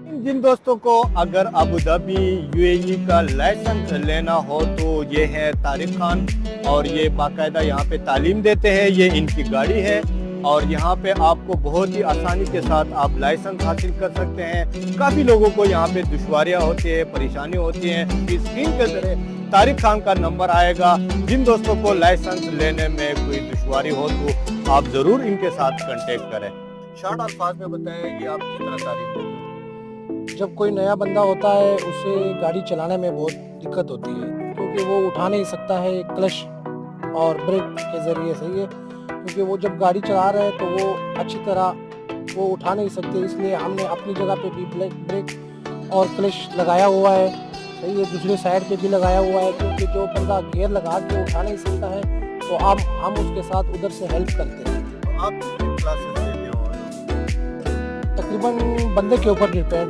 जिन दोस्तों को अगर अबू धाबी यूएई का लाइसेंस लेना हो तो ये है तारिक खान और ये बाकायदा यहाँ पे तालीम देते हैं। ये इनकी गाड़ी है और यहाँ पे आपको बहुत ही आसानी के साथ आप लाइसेंस हासिल कर सकते हैं। काफ़ी लोगों को यहाँ पे दुश्वारियाँ होती है, परेशानी होती है। इस स्क्रीन के जरिए तारिक खान का नंबर आएगा। जिन दोस्तों को लाइसेंस लेने में कोई दुश्वारी हो तो आप ज़रूर इनके साथ कांटेक्ट करें। शॉर्ट अल्फाज में बताएं कि आप किस तरह तारीफ देते हैं। जब कोई नया बंदा होता है उसे गाड़ी चलाने में बहुत दिक्कत होती है, क्योंकि वो उठा नहीं सकता है क्लच और ब्रेक के ज़रिए से। ये क्योंकि वो जब गाड़ी चला रहे हैं तो वो अच्छी तरह वो उठा नहीं सकते, इसलिए हमने अपनी जगह पे भी ब्रेक और क्लच लगाया हुआ है। सही है, दूसरे साइड पे भी लगाया हुआ है, क्योंकि जो बंदा गियर लगा के उठा नहीं सकता है तो हम उसके साथ उधर से हेल्प करते हैं। आप कितनी क्लासेस लेते हो? तकरीबन बंदे के ऊपर डिपेंड